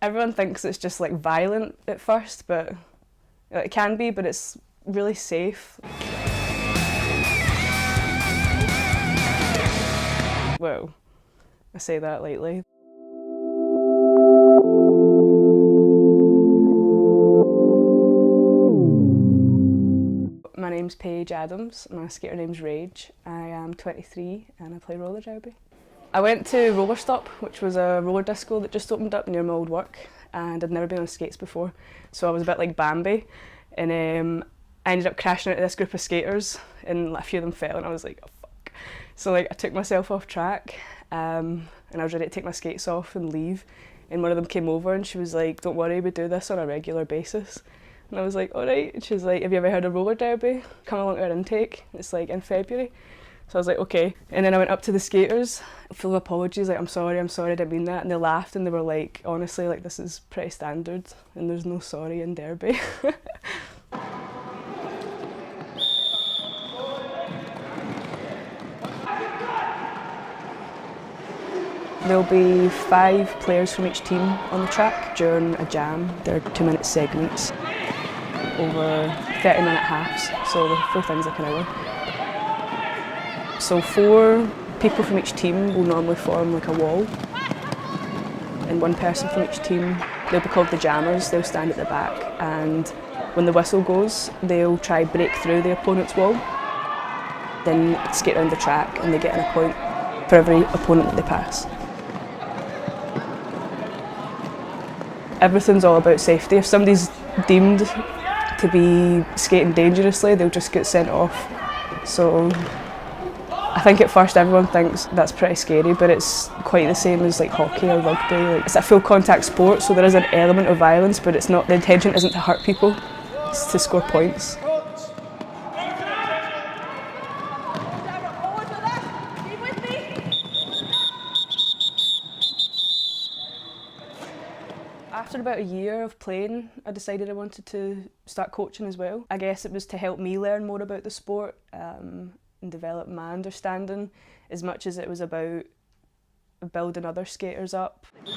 Everyone thinks it's just like violent at first, but it can be, but it's really safe. Well, I say that lightly. My name's Paige Adams, my skater name's Raige. I am 23 and I play roller derby. I went to Roller Stop, which was a roller disco that just opened up near my old work, and I'd never been on skates before, so I was a bit like Bambi, and I ended up crashing into this group of skaters, and a few of them fell, and I was like, oh fuck. So like I took myself off track, and I was ready to take my skates off and leave, and one of them came over and she was like, don't worry, we do this on a regular basis. And I was like, alright. And she was like, have you ever heard of roller derby? Come along to our intake. It's like in February. So I was like, okay. And then I went up to the skaters, full of apologies, like, I'm sorry, I didn't mean that. And they laughed and they were like, honestly, like, this is pretty standard and there's no sorry in derby. There'll be 5 players from each team on the track during a jam. They're 2-minute segments over 30-minute halves, so the full thing's like an hour. So 4 people from each team will normally form like a wall, and 1 person from each team, they'll be called the jammers, they'll stand at the back, and when the whistle goes, they'll try break through the opponent's wall, then skate around the track and they get a point for every opponent that they pass. Everything's all about safety. If somebody's deemed to be skating dangerously, they'll just get sent off. So I think at first everyone thinks that's pretty scary, but it's quite the same as like hockey or rugby. Like, it's a full contact sport, so there is an element of violence, but it's not. The intention isn't to hurt people; it's to score points. After about a year of playing, I decided I wanted to start coaching as well. I guess it was to help me learn more about the sport and develop my understanding, as much as it was about building other skaters up. Right,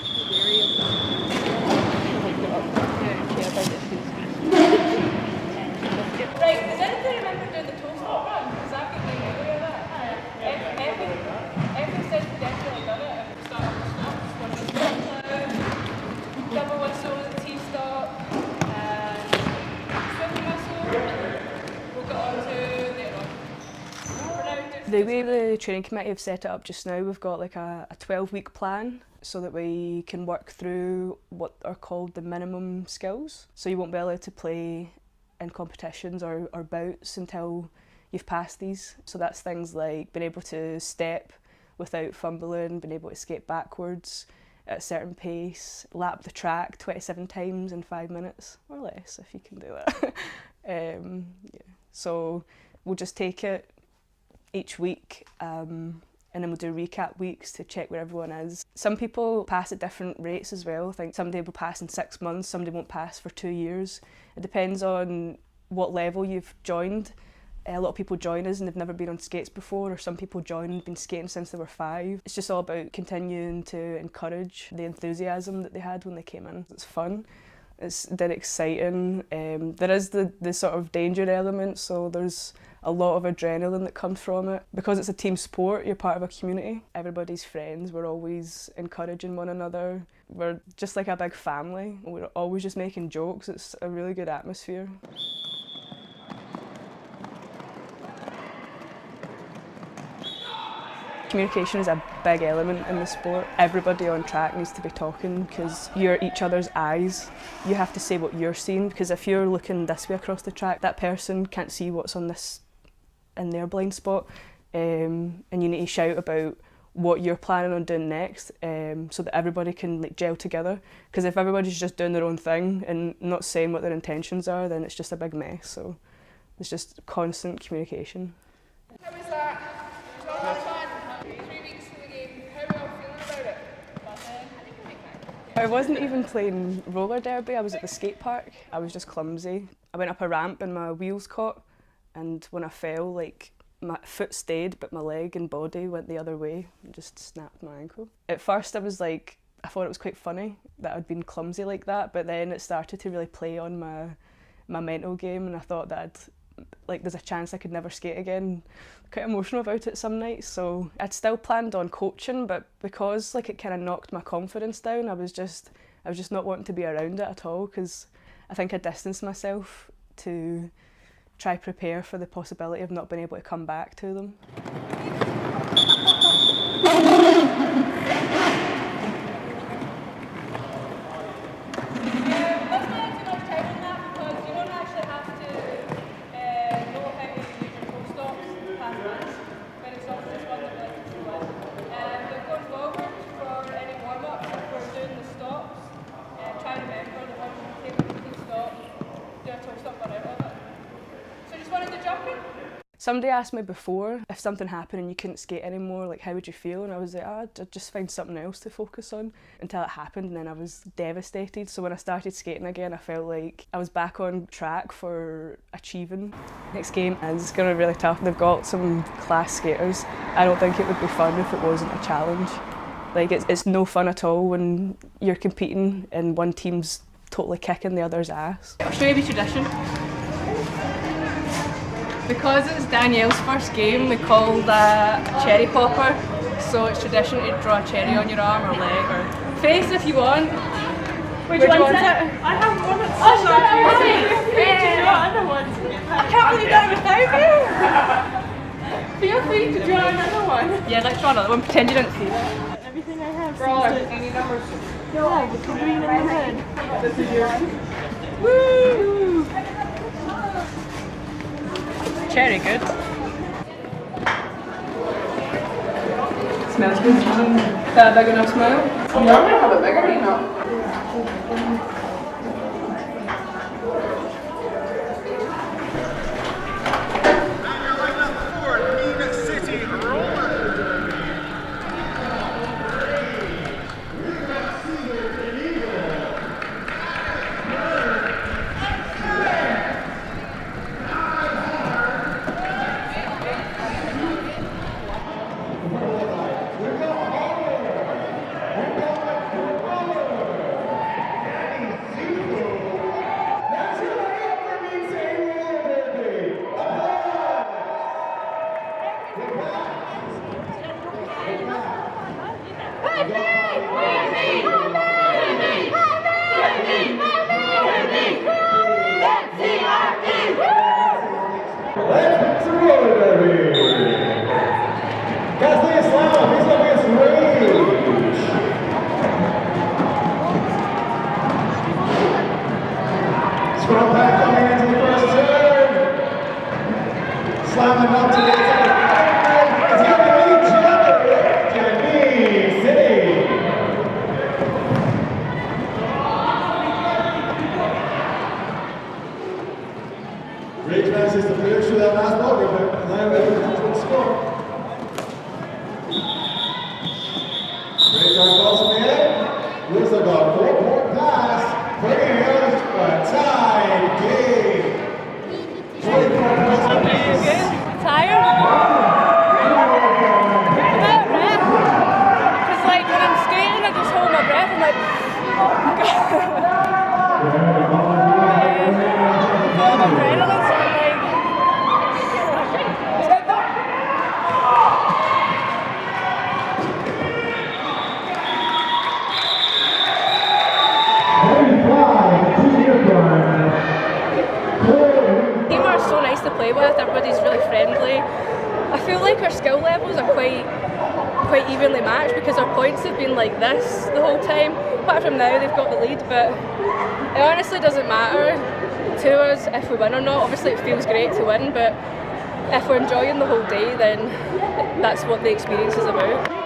does anybody remember doing the toe stop run? Because I've got the memory of that. Everyone says we definitely done it. Start off the stops, one of the stops, double whistle, T-stop, and swimming whistle. We'll get on to the way the training committee have set it up just now, we've got like a 12-week plan so that we can work through what are called the minimum skills. So you won't be allowed to play in competitions or bouts until you've passed these. So that's things like being able to step without fumbling, being able to skate backwards at a certain pace, lap the track 27 times in 5 minutes, or less if you can do that. Yeah. So we'll just take it each week and then we'll do recap weeks to check where everyone is. Some people pass at different rates as well. I think somebody will pass in 6 months, somebody won't pass for 2 years. It depends on what level you've joined. A lot of people join us and they've never been on skates before, or some people join and have been skating since they were 5. It's just all about continuing to encourage the enthusiasm that they had when they came in. It's fun, it's dead exciting. There is the sort of danger element, so there's a lot of adrenaline that comes from it. Because it's a team sport, you're part of a community. Everybody's friends, we're always encouraging one another. We're just like a big family. We're always just making jokes. It's a really good atmosphere. Communication is a big element in the sport. Everybody on track needs to be talking because you're each other's eyes. You have to say what you're seeing, because if you're looking this way across the track, that person can't see what's on this in their blind spot, and you need to shout about what you're planning on doing next, so that everybody can like gel together. Because if everybody's just doing their own thing and not saying what their intentions are, then it's just a big mess. So it's just constant communication. How was that? It was all a lot of fun. 3 weeks for the game. How are you all feeling about it? I wasn't even playing roller derby, I was at the skate park. I was just clumsy. I went up a ramp and my wheels caught, and when I fell, like, my foot stayed but my leg and body went the other way and just snapped my ankle. At first I was like I thought it was quite funny that I'd been clumsy like that, but then it started to really play on my mental game, and I thought that there's a chance I could never skate again. Quite emotional about it some nights, so I'd still planned on coaching, but because it kind of knocked my confidence down, I was just not wanting to be around it at all, because I think I distanced myself to try prepare for the possibility of not being able to come back to them. Somebody asked me before, if something happened and you couldn't skate anymore, how would you feel? And I was like, I'd just find something else to focus on, until it happened, and then I was devastated. So when I started skating again, I felt like I was back on track for achieving. Next game is going to be really tough. They've got some class skaters. I don't think it would be fun if it wasn't a challenge. It's no fun at all when you're competing and one team's totally kicking the other's ass. I'll show you the tradition. Because it's Danielle's first game, we call that a cherry popper. So it's tradition to draw a cherry on your arm or leg or face if you want. Would you want it? I have one that's so cute. You draw other ones. I can't believe that without you. Feel free to draw another one. Yeah, let's draw another one. Pretend you didn't see that. Everything I have. Any numbers? Yeah, with the green in the head. This is yours. Woo! Cherry good. Smells good. Is that a big enough smell? I'm going to have a bigger, you know. Scrum back coming into the first turn. Slamming up to the inside. It's going to be City. Raige manages to clear through that last ball, and then it comes with a score. Raige calls from the end. Looks like a 4-point pass. Bringing it a tie game. 24 points apiece. Tired? A bit breath. Because when I'm skating, I just hold my breath. I'm like, adrenaline, so I'm like, team are so nice to play with. Everybody's really friendly. I feel like our skill levels are quite evenly matched because our points have been like this the whole time. Apart from now, they've got the lead, but it honestly doesn't matter to us if we win or not. Obviously, it feels great to win, but if we're enjoying the whole day, then that's what the experience is about.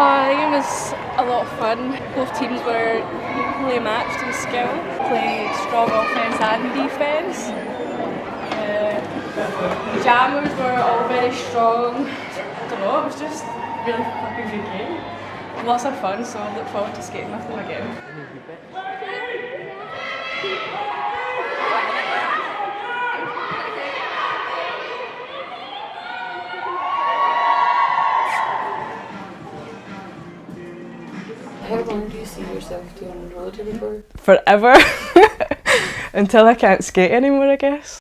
I think it was a lot of fun. Both teams were equally matched in skill. Played strong offence and defence. The jammers were all very strong. I don't know, it was just a really fucking good game. Lots of fun, so I look forward to skating with them again. How long do you see yourself doing roller derby for? Forever. Until I can't skate anymore, I guess.